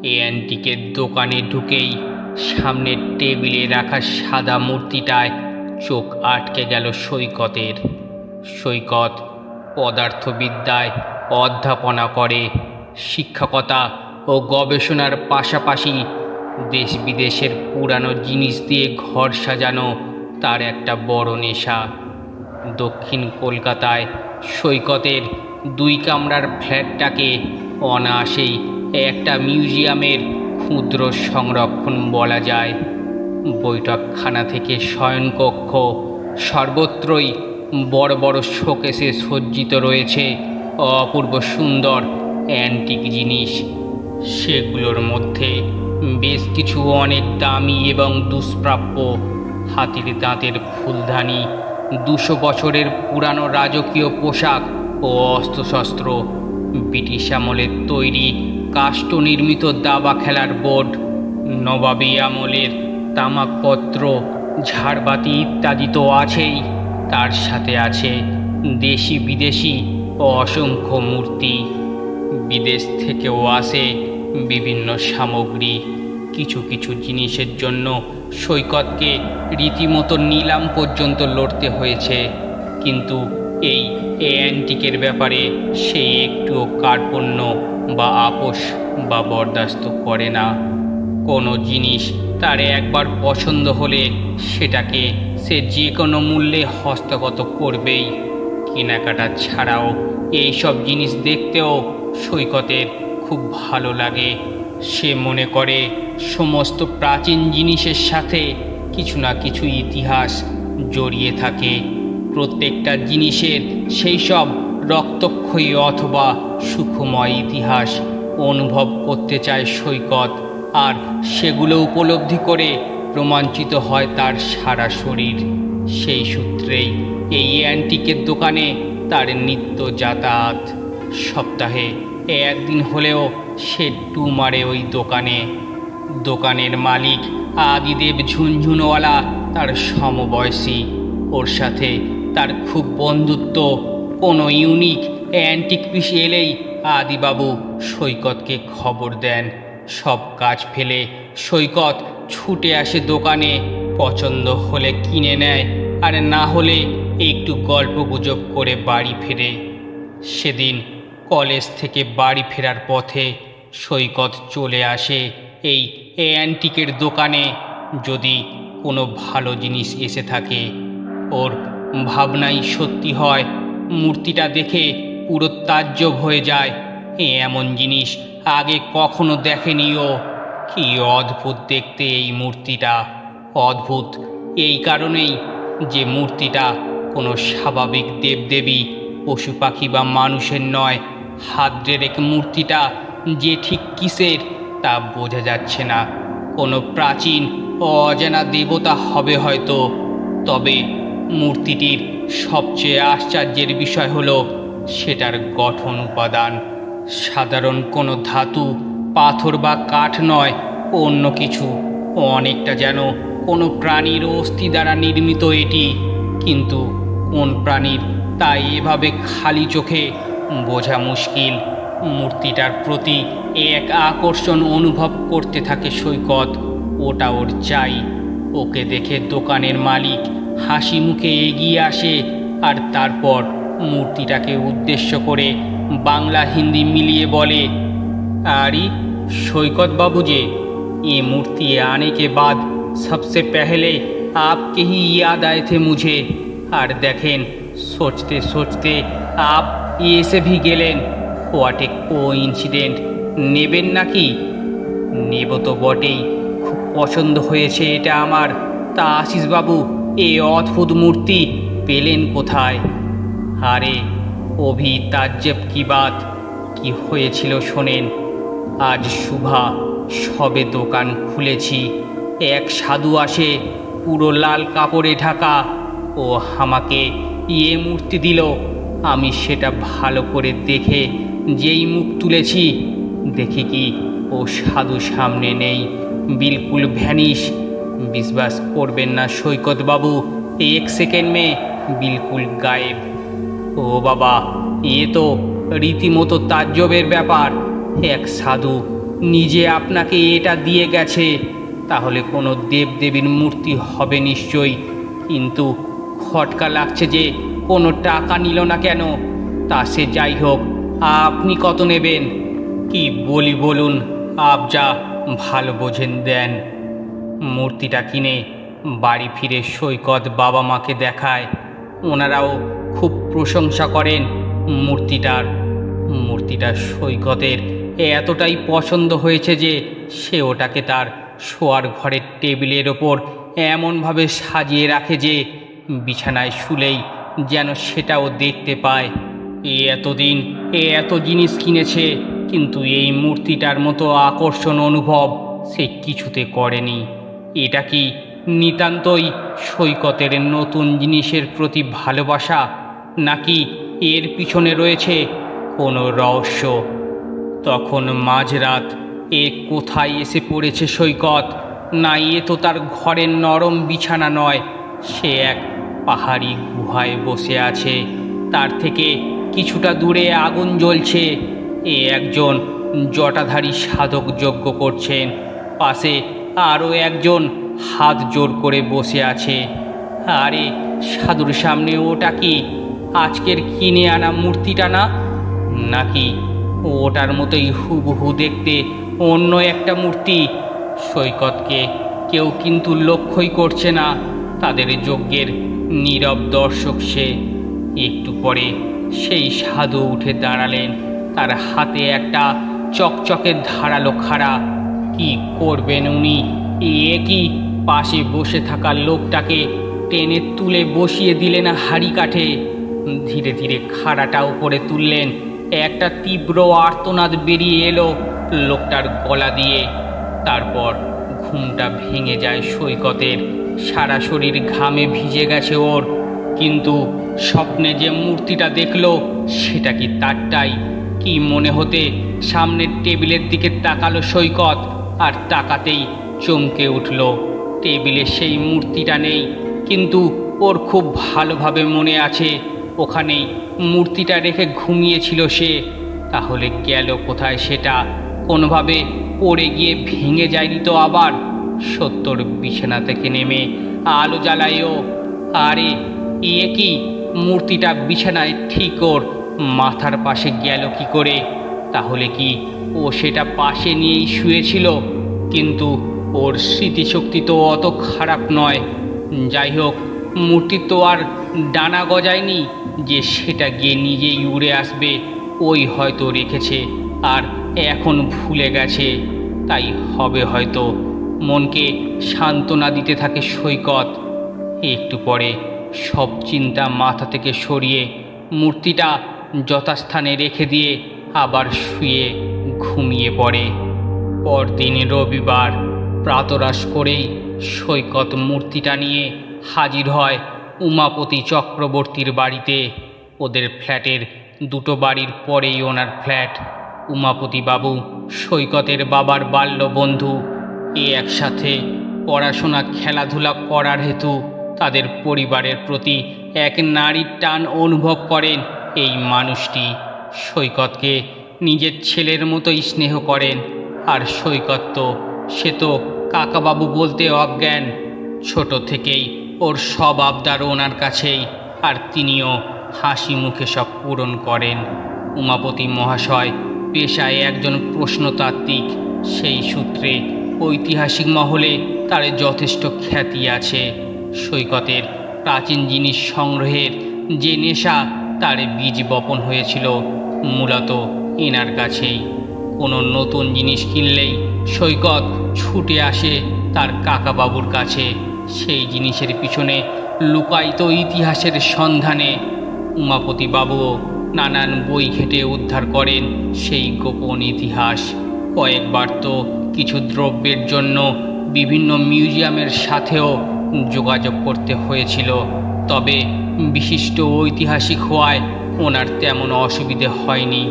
এই অ্যান্টিকের দোকানে ঢুকেই সামনের টেবিলে রাখা সাদা মূর্তিটায় চোখ আটকে গেল সৈকতের। সৈকত পদার্থবিদ্যায় অধ্যাপনা করে, শিক্ষকতা ও গবেষণার পাশাপাশি দেশ বিদেশের পুরানো জিনিস দিয়ে ঘর সাজানো তার একটা বড় নেশা। দক্ষিণ কলকাতায় সৈকতের 2 কামরার ফ্ল্যাটটাকে অনায়াসেই একটা মিউজিয়ামের ক্ষুদ্র সংরক্ষণ বলা যায়। বৈঠকখানা থেকে শয়নকক্ষ সর্বত্রই বড় বড় শোকেসে সজ্জিত রয়েছে অপূর্ব সুন্দর অ্যান্টিক জিনিস। সেগুলোর মধ্যে বেশ কিছু অনেক দামি এবং দুষ্প্রাপ্য। হাতির দাঁতের ফুলদানি, 200 বছরের পুরানো রাজকীয় পোশাক ও অস্ত্রশস্ত্র, ব্রিটিশ আমলের তৈরি কাষ্ঠ নির্মিত দাবা খেলার বোর্ড, নবাবী আমলের তামাকপত্র, ঝাড়বাতি ইত্যাদি তো আছেই। তার সাথে আছে দেশি বিদেশি অসংখ্য মূর্তি। বিদেশ থেকেও আসে বিভিন্ন সামগ্রী। কিছু কিছু জিনিসের জন্য সৈকতকে রীতিমতো নিলাম পর্যন্ত লড়তে হয়েছে, কিন্তু এই অ্যান্টিকের ব্যাপারে সে একটুও কার্পণ্য বা আপোষ বা বরদাস্ত করে না। কোনো জিনিস তার একবার পছন্দ হলে সেটাকে সে যে কোনো মূল্যে হস্তগত করবেই। কেনাকাটা ছাড়াও এইসব জিনিস দেখতেও সৈকতের খুব ভালো লাগে। সে মনে করে সমস্ত প্রাচীন জিনিসের সাথে কিছু না কিছু ইতিহাস জড়িয়ে থাকে। প্রত্যেকটা জিনিসের সেই সব রক্তক্ষয়ী অথবা সুখময় ইতিহাস অনুভব করতে চায় সৈকত, আর সেগুলো উপলব্ধি করে রোমাঞ্চিত হয় তার সারা শরীর। সেই সূত্রেই এই অ্যান্টিকের দোকানে তার নিত্য যাতায়াত। সপ্তাহে 1 দিন হলেও সে টু মারে ওই দোকানে। দোকানের মালিক আদিদেব ঝুনঝুনওয়ালা তার সমবয়সী। ওর সাথে তার খুব বন্ধুত্ব। কোনো ইউনিক অ্যান্টিক পিস এলেই আদিবাবু সৈকতকে খবর দেন। সব কাজ ফেলে সৈকত ছুটে আসে দোকানে। পছন্দ হলে কিনে নেয়, আর না হলে একটু গল্পগুজব করে বাড়ি ফেরে। সেদিন কলেজ থেকে বাড়ি ফেরার পথে সৈকত চলে আসে এই অ্যান্টিকের দোকানে। যদি কোনো ভালো জিনিস এসে থাকে, ওর ভাবনাই সত্যি হয়। মূর্তিটা দেখে পুরো তাজ্জব হয়ে যায়। এমন জিনিস আগে কখনো দেখেনি ও। কি অদ্ভুত দেখতে এই মূর্তিটা। অদ্ভুত এই কারণেই যে মূর্তিটা কোনো স্বাভাবিক দেবদেবী, পশু পাখি বা মানুষের নয়। হাতড়ে রেখে মূর্তিটা যে ঠিক কিসের তা বোঝা যাচ্ছে না। কোনো প্রাচীন ও অজানা দেবতা হবে হয়তো। তবে মূর্তিটির সবচেয়ে আশ্চর্যের বিষয় হলো সেটার গঠন উপাদান। সাধারণ কোনো ধাতু, পাথর বা কাঠ নয়, অন্য কিছু। অনেকটা যেন কোনো প্রাণীর অস্থি দ্বারা নির্মিত এটি। কিন্তু কোন প্রাণীর তা এভাবে খালি চোখে বোঝা মুশকিল। মূর্তিটার প্রতি এক আকর্ষণ অনুভব করতে থাকে সৈকত। ওটা ওর চাই। ওকে দেখে দোকানের মালিক হাসি মুখে এগিয়ে আসে, আর তারপর মূর্তিটাকে উদ্দেশ্য করে বাংলা হিন্দি মিলিয়ে বলে, अरे सैकत बाबू जी, ये मूर्ति आने के बाद सबसे पहले आपके ही याद आए थे मुझे। और देखें, सोचते सोचते आप एसे भी गेलेन। What A coincident. नेबेन नाकि? नेब तो बटेई, खूब पसंद হয়েছে এটা আমার। তা আশিস বাবু, এই অদ্ভুত মূর্তি পেলেন কোথায়? আরে অভি তাজ্জব কি বাত। কি হয়েছিল শোনেন। আজ শুভা সবে দোকান খুলেছি। এক সাধু আসে, পুরো লাল কাপড়ে ঢাকা। ও আমাকে মূর্তি দিল। আমি সেটা ভালো করে দেখে যেই মুখ তুলেছি, দেখি কি ও সাধু সামনে নেই, बिल्कुल ভ্যানিশ। विश्वास করবেন না সৈকত বাবু, 1 সেকেন্ড में बिल्कुल गायब। ও বাবা, এ তো রীতিমতো তাজ্জবের ব্যাপার। এক সাধু নিজে আপনাকে এটা দিয়ে গেছে, তাহলে কোনো দেবদেবীর মূর্তি হবে নিশ্চয়ই। কিন্তু খটকা লাগছে যে কোনো টাকা নিল না কেন। তা সে যাই হোক, আপনি কত নেবেন? কি বলি বলুন, আপ যা ভালো বোঝেন দেন। মূর্তিটা কিনে বাড়ি ফিরে সৈকত বাবা মাকে দেখায়। ওনারাও খুব প্রশংসা করেন মূর্তিটার সৈকতের এতটাই পছন্দ হয়েছে যে সে ওটাকে তার শোয়ার ঘরের টেবিলের ওপর এমনভাবে সাজিয়ে রাখে যে বিছানায় শুলেই যেন সেটাও দেখতে পায়। এতদিন এত জিনিস কিনেছে, কিন্তু এই মূর্তিটার মতো আকর্ষণ অনুভব সে কিছুতে করেনি। এটা কি নিতান্তই সৈকতের নতুন জিনিসের প্রতি ভালোবাসা, নাকি এর পিছনে রয়েছে কোনো রহস্য? তখন মাঝরাত। এ কোথায় এসে পড়েছে সৈকত? না, এ তো তার ঘরের নরম বিছানা নয়, সে এক পাহাড়ি গুহায় বসে আছে। তার থেকে কিছুটা দূরে আগুন জ্বলছে। একজন জটাধারী সাধক যজ্ঞ করছেন। পাশে আরও একজন হাত জোর করে বসে আছে। আরে সাধুর সামনে ওটা কি আজকের কিনে আনা মূর্তিটা না? নাকি ওটার মতোই হুবহু দেখতে অন্য একটা মূর্তি? সৈকতকে কেউ কিন্তু লক্ষ্যই করছে না। তাদের যজ্ঞের নীরব দর্শক সে। একটু পরে সেই সাধু উঠে দাঁড়ালেন। তার হাতে একটা চকচকে ধারালো খাড়া। কি করবেন উনি? কি পাশে বসে থাকা লোকটাকে টেনে তুলে বসিয়ে দিলেন হাঁড়ি কাঠে। ধীরে ধীরে খাড়াটা উপরে তুললেন। একটা তীব্র আর্তনাদ বেরিয়ে এলো লোকটার গলা দিয়ে। তারপর ঘুমটা ভেঙে যায় সৈকতের। সারা শরীর ঘামে ভিজে গেছে ওর। কিন্তু স্বপ্নে যে মূর্তিটা দেখলো সেটা কি তারটাই? কি মনে হতে সামনের টেবিলের দিকে তাকালো সৈকত, আর তাকাতেই চমকে উঠল। টেবিলে সেই মূর্তিটা নেই, কিন্তু ওর খুব ভালোভাবে মনে আছে ওখানেই মূর্তিটা রেখে ঘুমিয়েছিল সে। তাহলে গেল কোথায় সেটা? কোনোভাবে পড়ে গিয়ে ভেঙে যায়নি তো আবার? সত্তর বিছানা থেকে নেমে আলো জ্বালায়ও। আরে কি মূর্তিটা বিছানায় ঠিক ওর মাথার পাশে গেল কি করে? তাহলে কি ও সেটা পাশে নিয়েই শুয়েছিল? কিন্তু ওর স্মৃতিশক্তি তো অত খারাপ নয়। যাই হোক, মূর্তি তো আর ডানা গজায়নি যে সেটা গিয়ে নিজেই উড়ে আসবে। ওই হয়তো রেখেছে আর এখন ভুলে গেছে, তাই হবে হয়তো। মনকে সান্ত্বনা দিতে থাকে সৈকত। একটু পরে সব চিন্তা মাথা থেকে সরিয়ে মূর্তিটা যথাস্থানে রেখে দিয়ে আবার শুয়ে ঘুমিয়ে পড়ে। পরদিন রবিবার প্রাতরাশ করেই সৈকত মূর্তিটা নিয়ে হাজির হয় উমাপতি চক্রবর্তীর বাড়িতে। ওদের ফ্ল্যাটের দুটো বাড়ির পরেই ওনার ফ্ল্যাট। উমাপতি বাবু সৈকতের বাবার বাল্য বন্ধু। একসাথে পড়াশোনা খেলাধুলা করার হেতু তাদের পরিবারের প্রতি এক নারীর টান অনুভব করেন এই মানুষটি। সৈকতকে নিজের ছেলের মতোই স্নেহ করেন। আর সৈকত সে তো কাকাবাবু বলতে অজ্ঞান। ছোট থেকেই ওর সব আবদার ওনার কাছেই, আর তিনিও হাসি মুখে সব পূরণ করেন। উমাপতি মহাশয় পেশায় একজন প্রশ্নতাত্ত্বিক। সেই সূত্রে ঐতিহাসিক মহলে তার যথেষ্ট খ্যাতি আছে। সৈকতের প্রাচীন জিনিস সংগ্রহের যে নেশা, তার বীজ বপন হয়েছিল মূলত এনার কাছেই। কোনো নতুন জিনিস কিনলেই সৈকত ছুটে আসে তার কাকাবাবুর কাছে সেই জিনিসের পিছনে লুকায়িত ইতিহাসের সন্ধানে। উমাপতি বাবুও নানান বই ঘেঁটে উদ্ধার করেন সেই গোপন ইতিহাস। কয়েকবার তো কিছু দ্রব্যের জন্য বিভিন্ন মিউজিয়ামের সাথেও যোগাযোগ করতে হয়েছিল। তবে বিশিষ্ট ঐতিহাসিক হওয়ায় ওনার তেমন অসুবিধে হয়নি।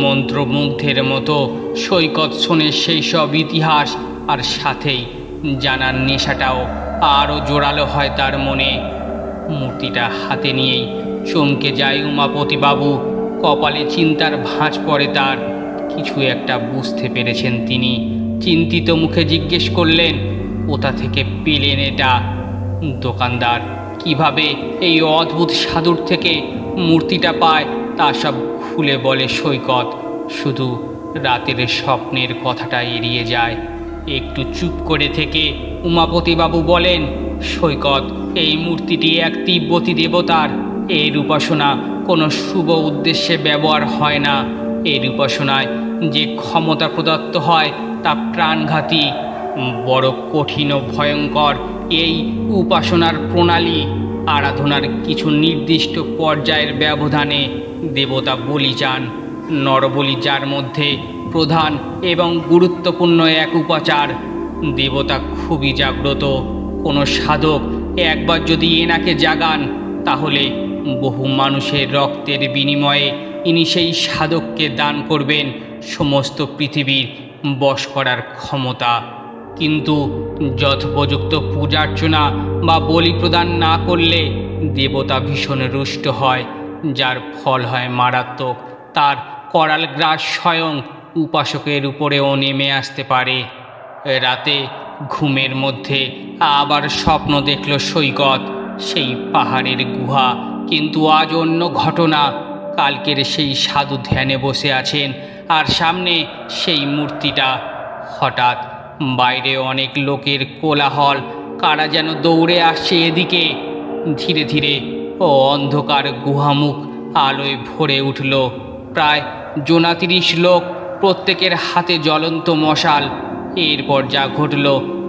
মন্ত্রমুগ্ধের মতো সৈকত শোনে সেই সব ইতিহাস, আর সাথেই জানার নেশাটাও আরও জোরালো হয় তার মনে। মূর্তিটা হাতে নিয়েই চমকে যায় উমাপতি বাবু। কপালে চিন্তার ভাঁজ পড়ে তার। কিছু একটা বুঝতে পেরেছেন তিনি। চিন্তিত মুখে জিজ্ঞেস করলেন, কোথা থেকে পেলেন এটা? দোকানদার কিভাবে এই অদ্ভুত সাধুর থেকে মূর্তিটা পায় তা সব খুলে বলে সৈকত। শুধু রাতের স্বপ্নের কথাটা এড়িয়ে যায়। একটু চুপ করে থেকে উমাপতিবাবু বলেন, সৈকত, এই মূর্তিটি এক তিব্বতী দেবতার। এর উপাসনা কোনো শুভ উদ্দেশ্যে ব্যবহার হয় না। এর উপাসনায় যে ক্ষমতা প্রদত্ত হয় তা প্রাণঘাতী, বড় কঠিন ও ভয়ঙ্কর। এই উপাসনার প্রণালী আরাধনার কিছু নির্দিষ্ট পর্যায়ের ব্যবধানে দেবতা বলি চান। নরবলি যার মধ্যে প্রধান এবং গুরুত্বপূর্ণ এক উপাচার। দেবতা খুবই জাগ্রত। কোনো সাধক একবার যদি এনাকে জাগান, তাহলে বহু মানুষের রক্তের বিনিময়ে ইনি সেই সাধককে দান করবেন সমস্ত পৃথিবীর বশ করার ক্ষমতা। কিন্তু যথোপযুক্ত পূজার্চনা বা বলি প্রদান না করলে দেবতা ভীষণ রুষ্ট হয়, যার ফল হয় মারাত্মক। তার করাল গ্রাস স্বয়ং উপাসকের উপরেও নেমে আসতে পারে। রাতে ঘুমের মধ্যে আবার স্বপ্ন দেখল সৈকত, সেই পাহাড়ের গুহা। কিন্তু আজ অন্য ঘটনা। কালকের সেই সাধু ধ্যানে বসে আছেন, আর সামনে সেই মূর্তিটা। হঠাৎ বাইরে অনেক লোকের কোলাহল, কারা যেন দৌড়ে আসছে এদিকে। ধীরে ধীরে অন্ধকার গুহামুখ আলোয় ভরে উঠল। প্রায় ৩০ লোক, প্রত্যেকের হাতে জ্বলন্ত মশাল। এরপর যা ঘটল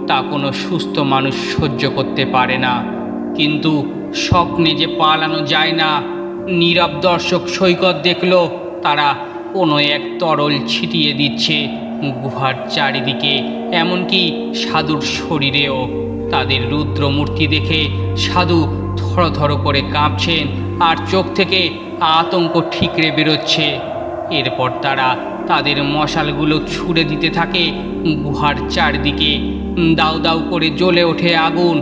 তা কোনো সুস্থ মানুষ সহ্য করতে পারে না। কিন্তু স্বপ্নে যে পালানো যায় না। নীরব দর্শক সৈকত দেখল, তারা কোনো এক তরল ছিটিয়ে দিচ্ছে গুহার চারিদিকে, এমনকি সাধুর শরীরেও। তাদের রুদ্রমূর্তি দেখে সাধু থরথর করে কাঁপছেন, আর চোখ থেকে আতঙ্ক ঠিকরে বেরোচ্ছে। এরপর তারা তাদের মশালগুলো ছুড়ে দিতে থাকে গুহার চারদিকে। দাউ দাউ করে জ্বলে ওঠে আগুন।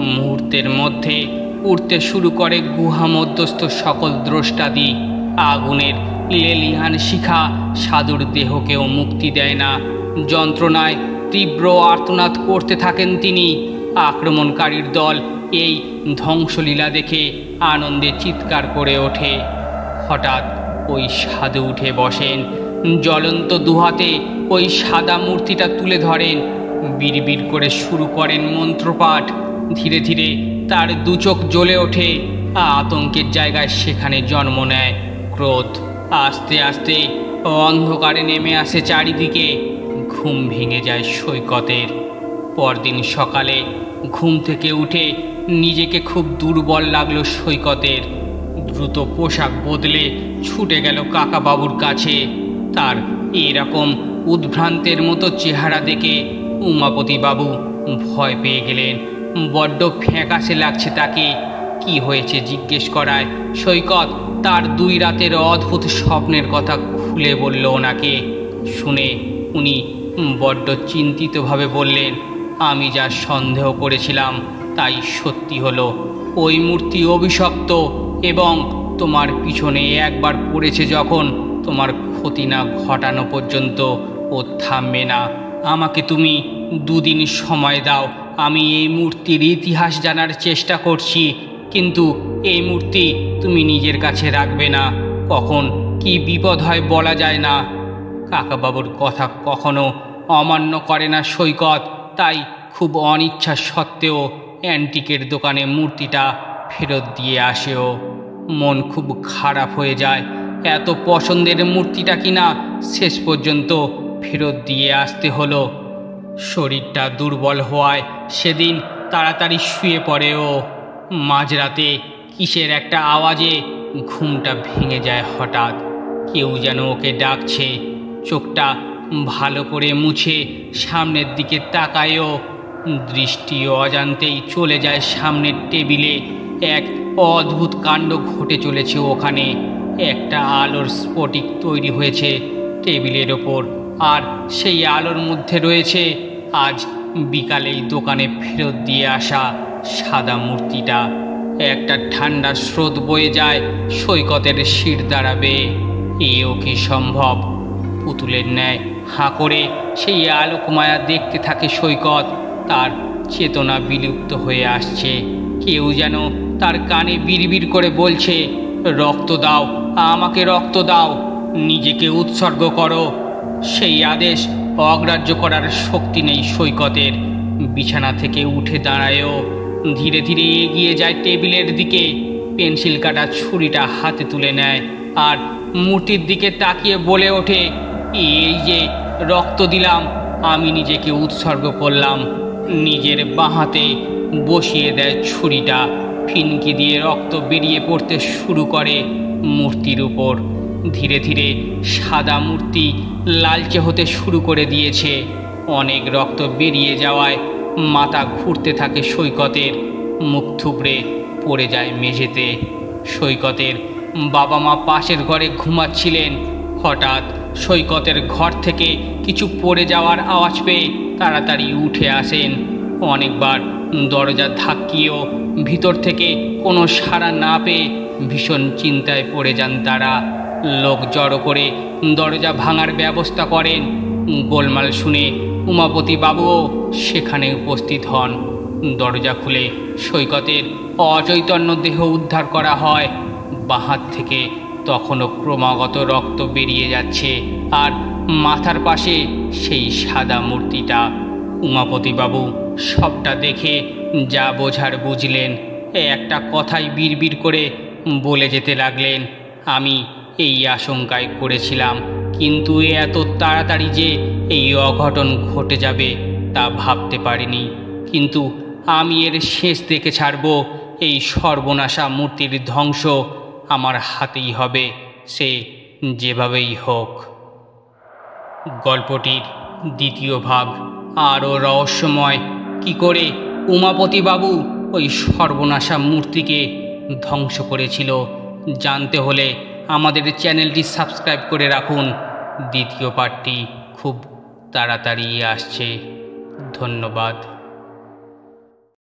মুহূর্তের মধ্যে উঠতে শুরু করে গুহা মধ্যস্থ সকল দ্রষ্টাদি। আগুনের লেলিহান শিখা সাধুর দেহকেও মুক্তি দেয় না। যন্ত্রণায় তীব্র আর্তনাদ করতে থাকেন তিনি। আক্রমণকারীর দল এই ধ্বংসলীলা দেখে আনন্দে চিৎকার করে ওঠে। হঠাৎ ওই সাধু উঠে বসেন, জ্বলন্ত দুহাতে ওই সাদা মূর্তিটা তুলে ধরেন, বিড়বিড় করে শুরু করেন মন্ত্রপাঠ। ধীরে ধীরে তার দু চোখ জ্বলে ওঠে। আতঙ্কের জায়গায় সেখানে জন্ম নেয় ক্রোধ। আস্তে আস্তে অন্ধকারে নেমে আসে চারিদিকে। ঘুম ভেঙে যায় সৈকতের। পরদিন সকালে ঘুম থেকে উঠে নিজেকে খুব দুর্বল লাগলো সৈকতের। দ্রুত পোশাক বদলে ছুটে গেল কাকাবাবুর কাছে। তার এরকম উদ্ভ্রান্তের মতো চেহারা দেখে উমাপতিবাবু ভয় পেয়ে গেলেন। বড্ড ফ্যাকাশে লাগছে তাকে। কি হয়েছে জিজ্ঞেস করায় সৈকত তার 2 রাতের অদ্ভুত স্বপ্নের কথা খুলে বলল ওনাকে। শুনে উনি বড্ড চিন্তিতভাবে বললেন, আমি যা সন্দেহ করেছিলাম তাই সত্যি হলো। ওই মূর্তি অভিশপ্ত, এবং তোমার পিছনে একবার পড়েছে যখন, তোমার ক্ষতি না ঘটানো পর্যন্ত ও থামবে না। আমাকে তুমি 2 দিন সময় দাও। আমি এই মূর্তির ইতিহাস জানার চেষ্টা করছি, কিন্তু এই মূর্তি তুমি নিজের কাছে রাখবে না। কখন কি বিপদ হয় বলা যায় না। কাকাবাবুর কথা কখনো অমান্য করে না সৈকত, তাই খুব অনিচ্ছা সত্ত্বেও অ্যান্টিকের দোকানে মূর্তিটা ফেরত দিয়ে আসেও। মন খুব খারাপ হয়ে যায়। এত পছন্দের মূর্তিটা কিনা শেষ পর্যন্ত ফেরত দিয়ে আসতে হলো। শরীরটা দুর্বল হওয়ায় সেদিন তাড়াতাড়ি শুয়ে পড়েও। মাঝরাতে কিসের একটা আওয়াজে ঘুমটা ভেঙে যায় হঠাৎ। কেউ যেন ওকে ডাকছে। চোখটা ভালো করে মুছে সামনের দিকে তাকায়ও। দৃষ্টি অজান্তেই চলে যায় সামনের টেবিলে। এক অদ্ভুত কাণ্ড ঘটে চলেছে ওখানে। একটা আলোর স্ফটিক তৈরি হয়েছে টেবিলের ওপর, আর সেই আলোর মধ্যে রয়েছে আজ বিকালেই দোকানে ফেরত দিয়ে আসা সাদা মূর্তিটা। একটা ঠান্ডা স্রোত বয়ে যায় সৈকতের শির দ্বারা বেয়ে। এও কি সম্ভব? পুতুলের ন্যায় হাঁ করে সেই আলোকমায়া দেখতে থাকে সৈকত। তার চেতনা বিলুপ্ত হয়ে আসছে। কেউ যেন তার কানে বিড়বিড় করে বলছে, রক্ত দাও, আমাকে রক্ত দাও, নিজেকে উৎসর্গ করো। সেই আদেশ অগ্রাহ্য করার শক্তি নেই সৈকতের। বিছানা থেকে উঠে দাঁড়ায়ও, ধীরে ধীরে এগিয়ে যায় টেবিলের দিকে, পেন্সিল কাটা ছুরিটা হাতে তুলে নেয় আর মূর্তির দিকে তাকিয়ে বলে ওঠে, এই যে রক্ত দিলাম, আমি নিজেকে উৎসর্গ করলাম। নিজের বাঁ হাতে বসিয়ে দেয় ছুরিটা। ফিনকি দিয়ে রক্ত বেরিয়ে পড়তে শুরু করে মূর্তির উপর। ধীরে ধীরে সাদা মূর্তি লালচে হতে শুরু করে দিয়েছে। অনেক রক্ত বেরিয়ে যাওয়ায় মাথা ঘুরতে থাকে সৈকতের। মুখ থুবড়ে পড়ে যায় মেঝেতে। সৈকতের বাবা মা পাশের ঘরে ঘুমাচ্ছিলেন। হঠাৎ সৈকতের ঘর থেকে কিছু পড়ে যাওয়ার আওয়াজ পেয়ে তাড়াতাড়ি উঠে আসেন। অনেকবার দরজা ধাক্কিয়েও ভিতর থেকে কোনো সাড়া না পেয়ে ভীষণ চিন্তায় পড়ে যান তারা। লোক জড়ো করে দরজা ভাঙার ব্যবস্থা করেন। গোলমাল শুনে উমাপতি বাবুও সেখানে উপস্থিত হন। দরজা খুলে সৈকতের অচৈতন্য দেহ উদ্ধার করা হয়। বাঁ হাত থেকে তখনও ক্রমাগত রক্ত বেরিয়ে যাচ্ছে আর মাথার পাশে সেই সাদা মূর্তিটা। উমাপতিবাবু সবটা দেখে যা বোঝার বুঝলেন। একটা কথাই বিড়বিড় করে বলে যেতে লাগলেন, আমি এই আশঙ্কায় করেছিলাম, কিন্তু এত তাড়াতাড়ি যে এই অঘটন ঘটে যাবে তা ভাবতে পারিনি। কিন্তু আমি এর শেষ দেখে ছাড়ব। এই সর্বনাশা মূর্তির ধ্বংস আমার হাতেই হবে, সে যেভাবেই হোক। গল্পটির দ্বিতীয় ভাগ আরও রহস্যময়। কি করে উমাপতিবাবু ওই সর্বনাশা মূর্তিকে ধ্বংস করেছিল জানতে হলে আমাদের চ্যানেলটি সাবস্ক্রাইব করে রাখুন। দ্বিতীয় পার্টটি খুব তাড়াতাড়ি আসছে। ধন্যবাদ।